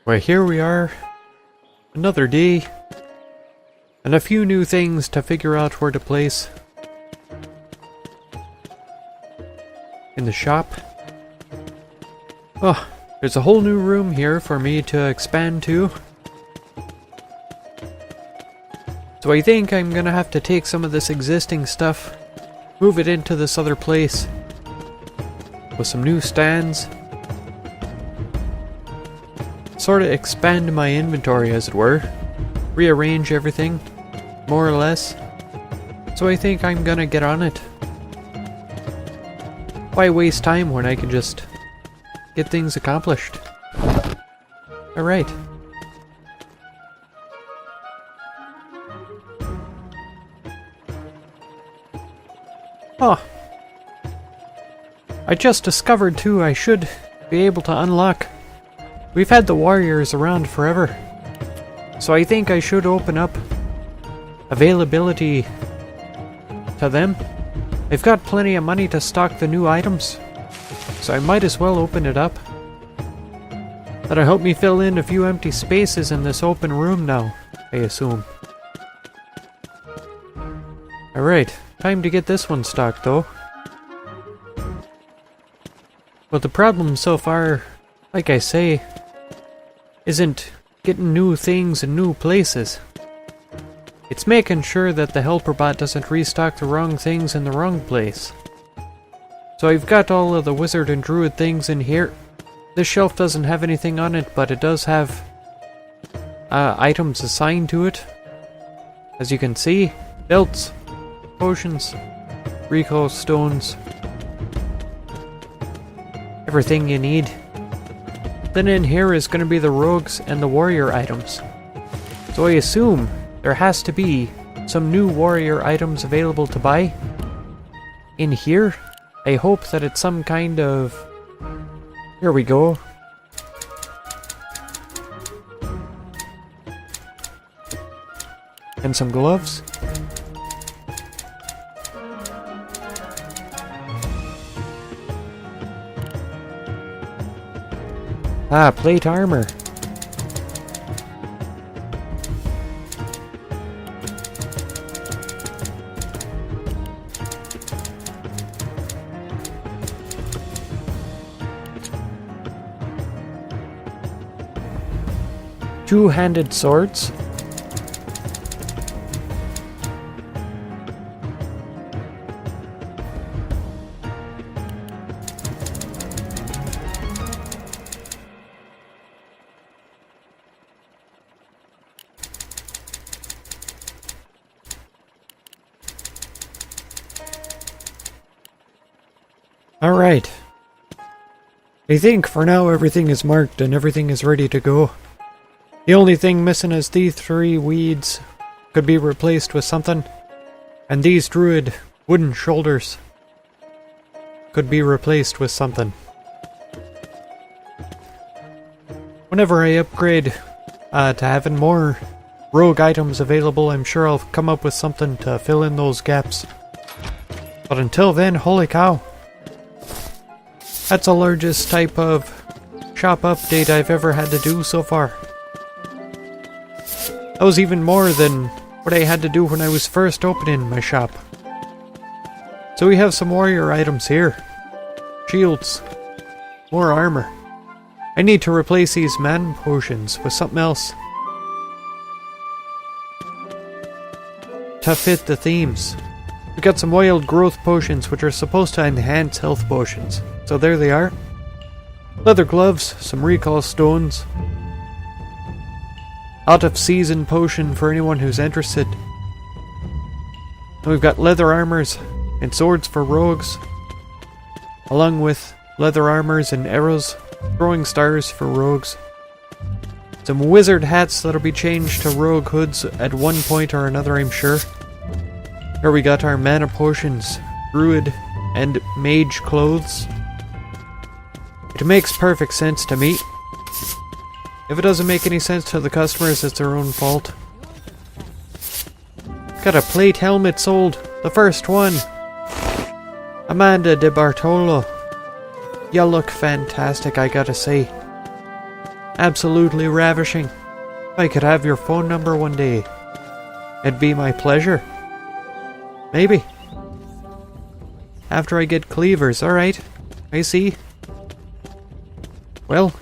Well, here we are. Another day. And a few new things to figure out where to place. In the shop. Oh, there's a whole new room here for me to expand to. So I think I'm gonna have to take some of this existing stuff, move it into this other place. With some new stands. Sort of expand my inventory, as it were. Rearrange everything, more or less. So I think I'm gonna get on it. Why waste time when I can just get things accomplished? Alright. Oh. I just discovered too I should be able to unlock. We've had the warriors around forever. So I think I should open up availability to them. I've got plenty of money to stock the new items, so I might as well open it up. That'll help me fill in a few empty spaces in this open room now, I assume. Alright, time to get this one stocked though. But the problem so far, like I say, isn't getting new things in new places. It's making sure that the helper bot doesn't restock the wrong things in the wrong place. So I've got all of the wizard and druid things in here. This shelf doesn't have anything on it, but it does have items assigned to it. As you can see, belts, potions, recall stones, everything you need. Then in here is going to be the rogues and the warrior items. So I assume there has to be some new warrior items available to buy. In here, I hope that it's some kind of... Here we go. And some gloves. Ah, plate armor. Two-handed swords. Alright. I think for now everything is marked and everything is ready to go. The only thing missing is these three weeds could be replaced with something. And these druid wooden shoulders could be replaced with something. Whenever I upgrade to having more rogue items available, I'm sure I'll come up with something to fill in those gaps. But until then, holy cow. That's the largest type of shop update I've ever had to do so far. That was even more than what I had to do when I was first opening my shop. So we have some warrior items here. Shields. More armor. I need to replace these man potions with something else to fit the themes. We got some wild growth potions which are supposed to enhance health potions. So there they are. Leather gloves, some recall stones. Out of season potion for anyone who's interested. And we've got leather armors and swords for rogues, along with leather armors and arrows, throwing stars for rogues. Some wizard hats that'll be changed to rogue hoods at one point or another, I'm sure. Here we got our mana potions, druid, and mage clothes. It makes perfect sense to me. If it doesn't make any sense to the customers, it's their own fault. Got a plate helmet sold. The first one. Amanda de Bartolo. You look fantastic, I gotta say. Absolutely ravishing. If I could have your phone number one day, it'd be my pleasure. Maybe. After I get cleavers, alright. I see. Well,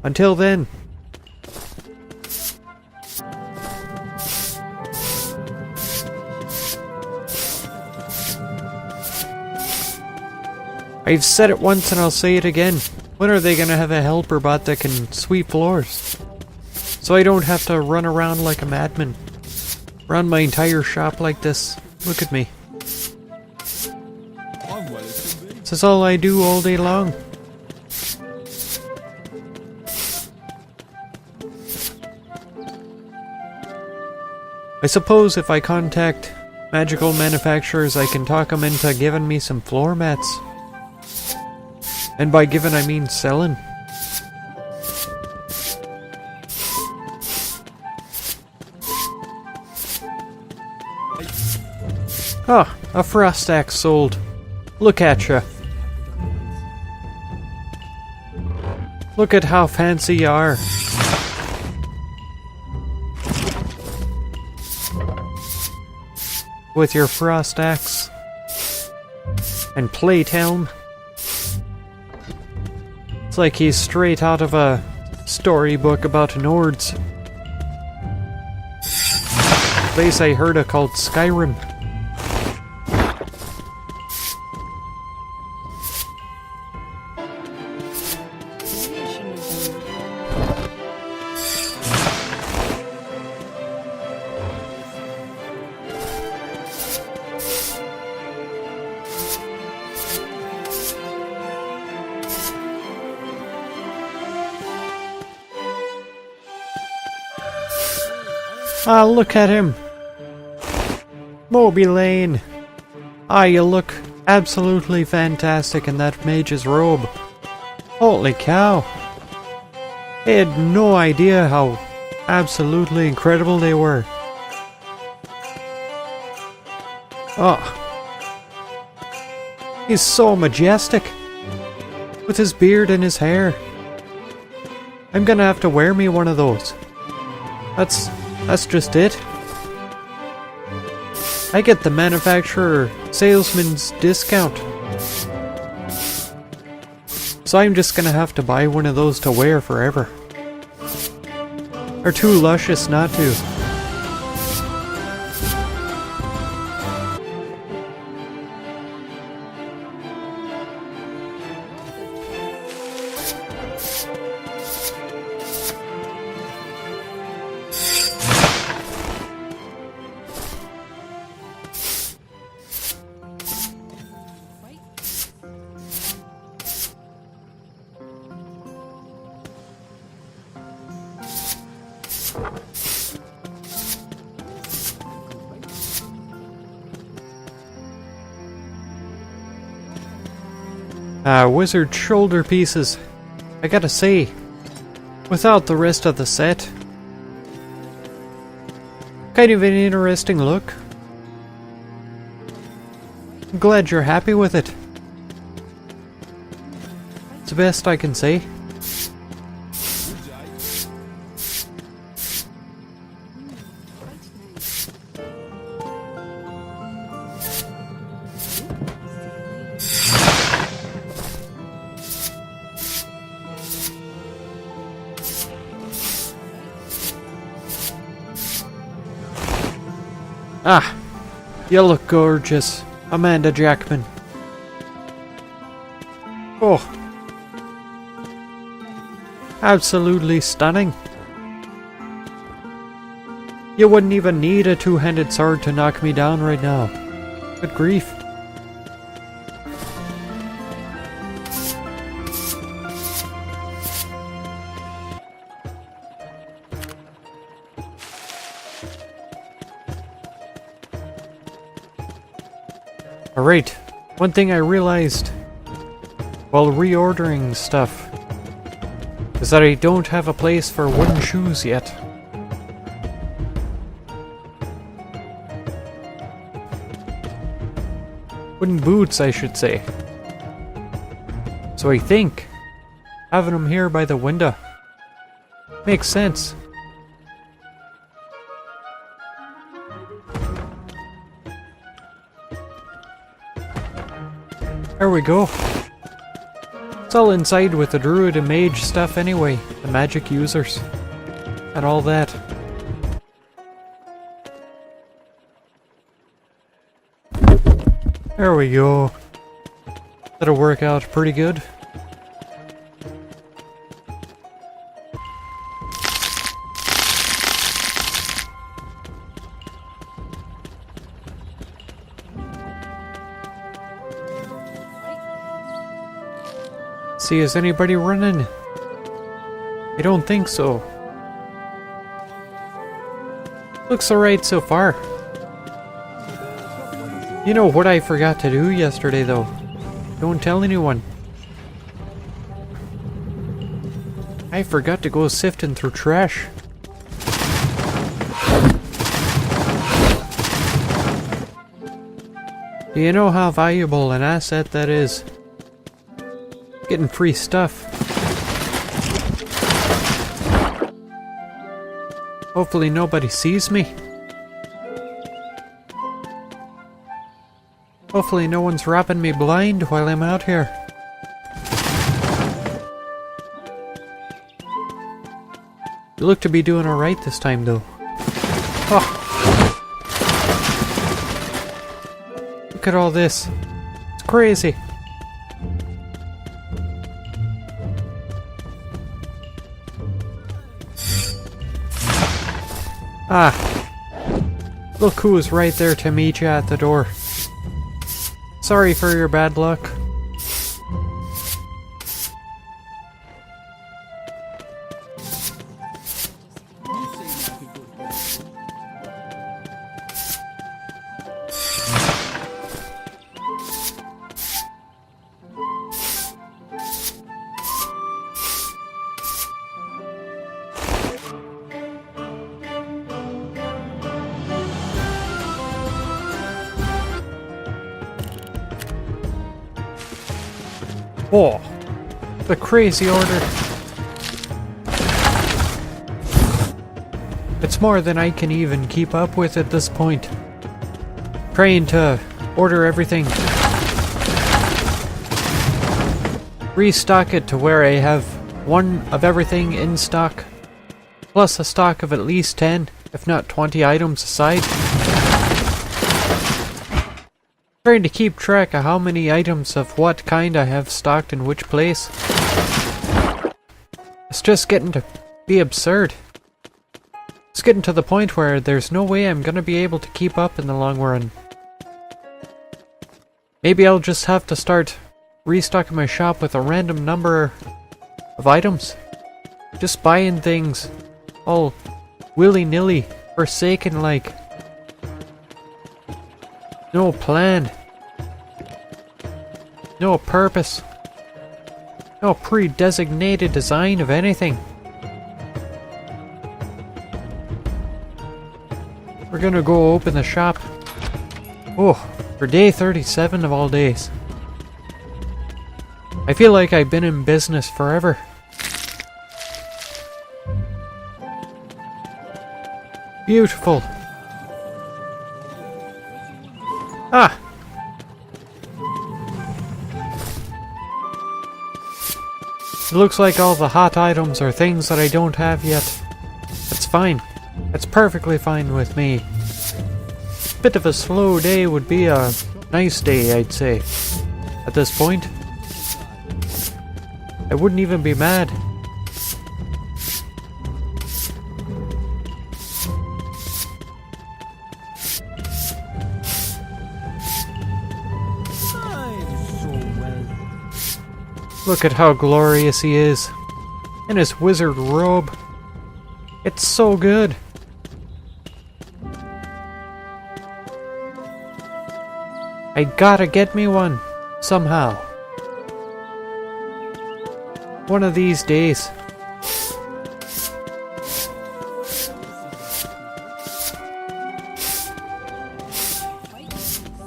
until then. I've said it once and I'll say it again. When are they gonna have a helper bot that can sweep floors? So I don't have to run around like a madman. Run my entire shop like this. Look at me. This is all I do all day long. I suppose if I contact magical manufacturers, I can talk them into giving me some floor mats. And by giving, I mean selling. Ah, a frost axe sold. Look at ya. Look at how fancy you are. With your frost axe and plate helm. It's like he's straight out of a storybook about Nords. A place I heard of called Skyrim. Ah, look at him! Moby Lane! Ah, you look absolutely fantastic in that mage's robe. Holy cow! I had no idea how absolutely incredible they were. Oh. He's so majestic! With his beard and his hair. I'm gonna have to wear me one of those. That's just it. I get the manufacturer salesman's discount. So I'm just gonna have to buy one of those to wear forever. They're too luscious not to. Wizard shoulder pieces. I gotta say, without the rest of the set, kind of an interesting look. I'm glad you're happy with it. It's the best I can say. Ah, you look gorgeous, Amanda Jackman. Oh, absolutely stunning. You wouldn't even need a two-handed sword to knock me down right now. Good grief. Alright, one thing I realized while reordering stuff is that I don't have a place for wooden shoes yet. Wooden boots, I should say. So I think having them here by the window Makes sense. There we go. It's all inside with the druid and mage stuff anyway. The magic users. And all that. There we go. That'll work out pretty good. See, is anybody running? I don't think so. Looks alright so far. You know what I forgot to do yesterday though? Don't tell anyone. I forgot to go sifting through trash. Do you know how valuable an asset that is? Getting free stuff. Hopefully nobody sees me. Hopefully no one's robbing me blind while I'm out here. You look to be doing alright this time though. Oh. Look at all this. It's crazy. Ah. Look who was right there to meet you at the door. Sorry for your bad luck. Oh, the crazy order. It's more than I can even keep up with at this point. Trying to order everything. Restock it to where I have one of everything in stock. Plus a stock of at least 10, if not 20 items aside. Trying to keep track of how many items of what kind I have stocked in which place. It's just getting to be absurd. It's getting to the point where there's no way I'm gonna be able to keep up in the long run. Maybe I'll just have to start restocking my shop with a random number of items. Just buying things all willy-nilly, forsaken like. No plan. No purpose. No pre-designated design of anything. We're gonna go open the shop. Oh, for day 37 of all days. I feel like I've been in business forever. Beautiful. Ah! It looks like all the hot items are things that I don't have yet. That's fine. That's perfectly fine with me. Bit of a slow day would be a nice day, I'd say. At this point. I wouldn't even be mad. Look at how glorious he is. In his wizard robe. It's so good. I gotta get me one. Somehow. One of these days.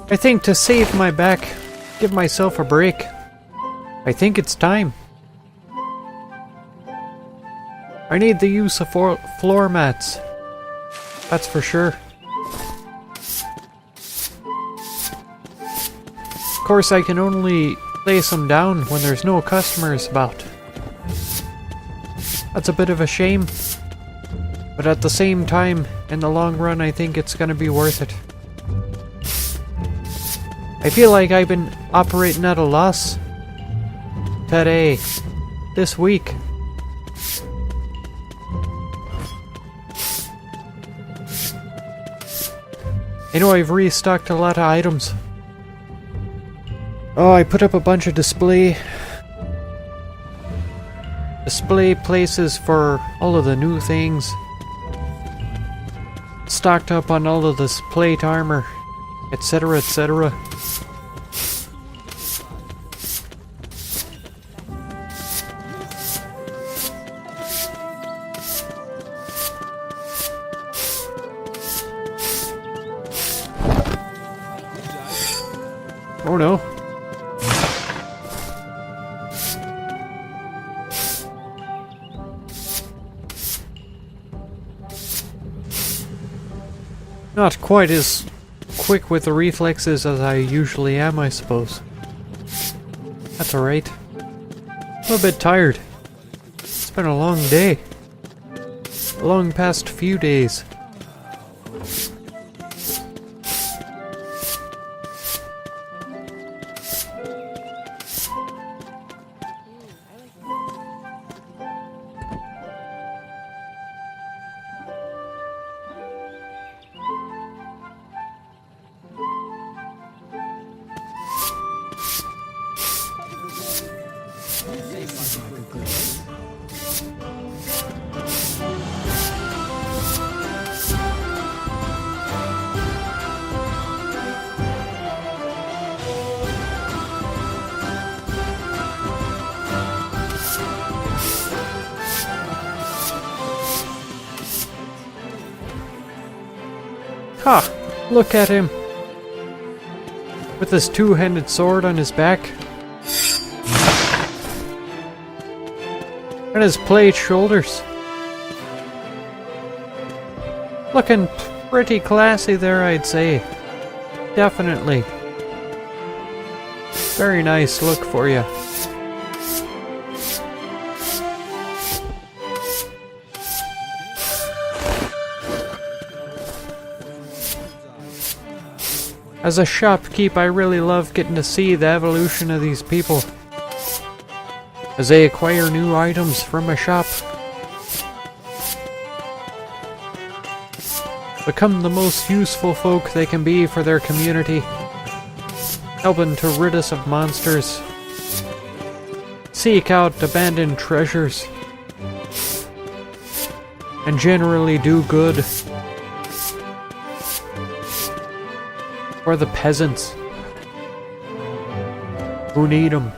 I think to save my back, give myself a break. I think it's time. I need the use of floor mats. That's for sure. Of course, I can only place them down when there's no customers about. That's a bit of a shame. But at the same time, in the long run, I think it's gonna be worth it. I feel like I've been operating at a loss today, this week. I know I've restocked a lot of items. Oh, I put up a bunch of display places for all of the new things. Stocked up on all of this plate armor, etc., etc. Oh no. Not quite as quick with the reflexes as I usually am, I suppose. That's alright. A little bit tired. It's been a long day. A long past few days. Ha! Look at him! With his two-handed sword on his back. And his plate shoulders. Looking pretty classy there, I'd say. Definitely. Very nice look for you. As a shopkeep, I really love getting to see the evolution of these people as they acquire new items from a shop. Become the most useful folk they can be for their community, helping to rid us of monsters, seek out abandoned treasures, and generally do good for the peasants who need them.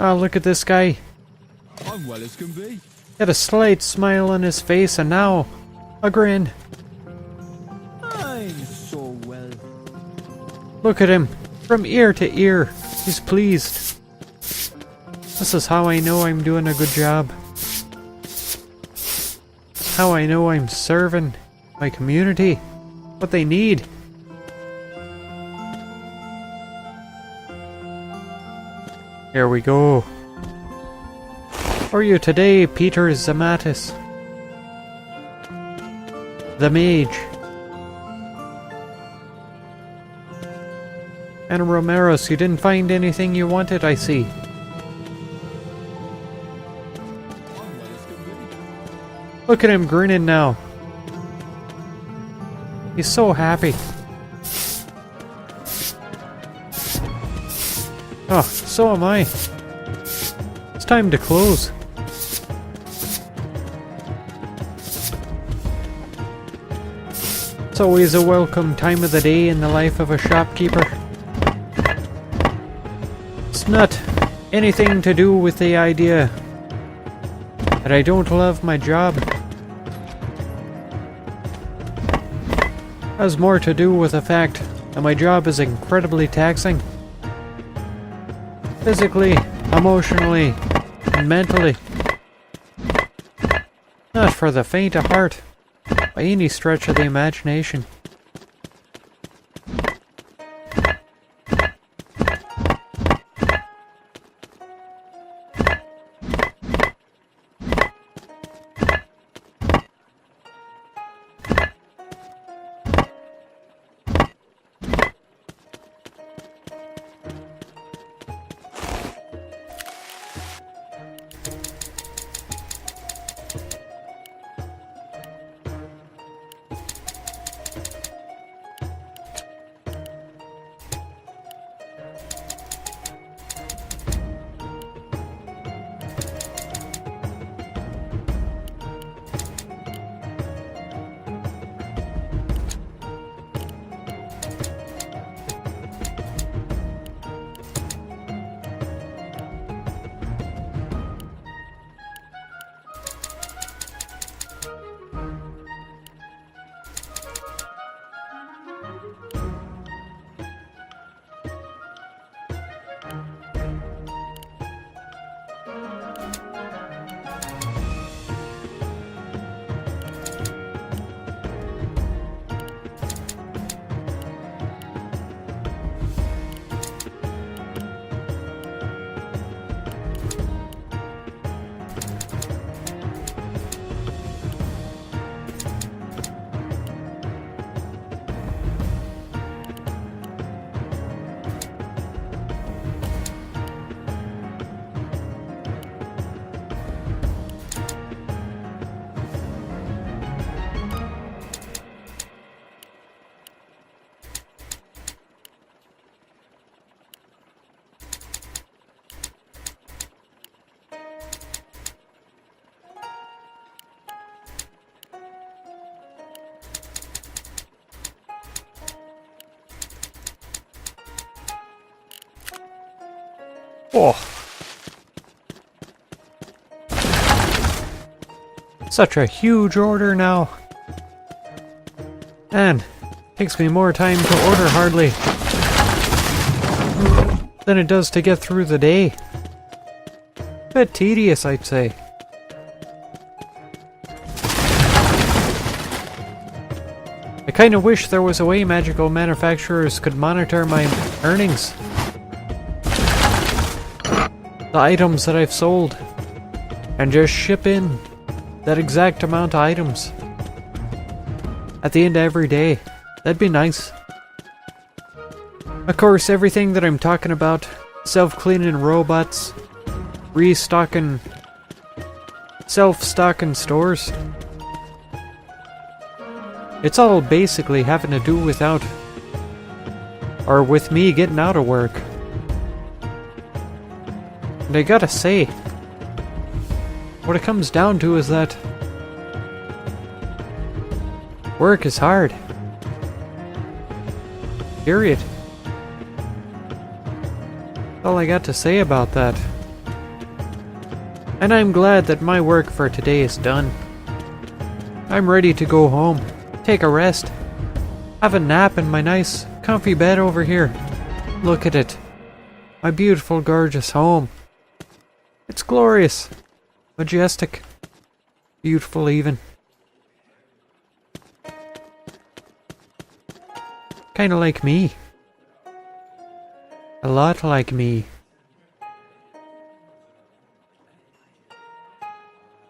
Oh, look at this guy. I'm well as can be. Had a slight smile on his face and now a grin. I'm so well. Look at him. From ear to ear. He's pleased. This is how I know I'm doing a good job. How I know I'm serving my community. What they need. Here we go. How are you today, Peter Zamatis? The mage. And Romeros, you didn't find anything you wanted, I see. Look at him grinning now. He's so happy. Oh, so am I. It's time to close. It's always a welcome time of the day in the life of a shopkeeper. It's not anything to do with the idea that I don't love my job. It has more to do with the fact that my job is incredibly taxing. Physically, emotionally, and mentally. Not for the faint of heart, by any stretch of the imagination. Oh. Such a huge order now. And takes me more time to order hardly than it does to get through the day. Bit tedious, I'd say. I kinda wish there was a way magical manufacturers could monitor my earnings. The items that I've sold. And just ship in that exact amount of items at the end of every day. That'd be nice. Of course, everything that I'm talking about, self-cleaning robots, restocking, self-stocking stores, it's all basically having to do without, or with me getting out of work. And I gotta say, what it comes down to is that work is hard. Period. That's all I got to say about that. And I'm glad that my work for today is done. I'm ready to go home, take a rest, have a nap in my nice, comfy bed over here. Look at it. My beautiful, gorgeous home. It's glorious, majestic, beautiful even. Kinda like me. A lot like me.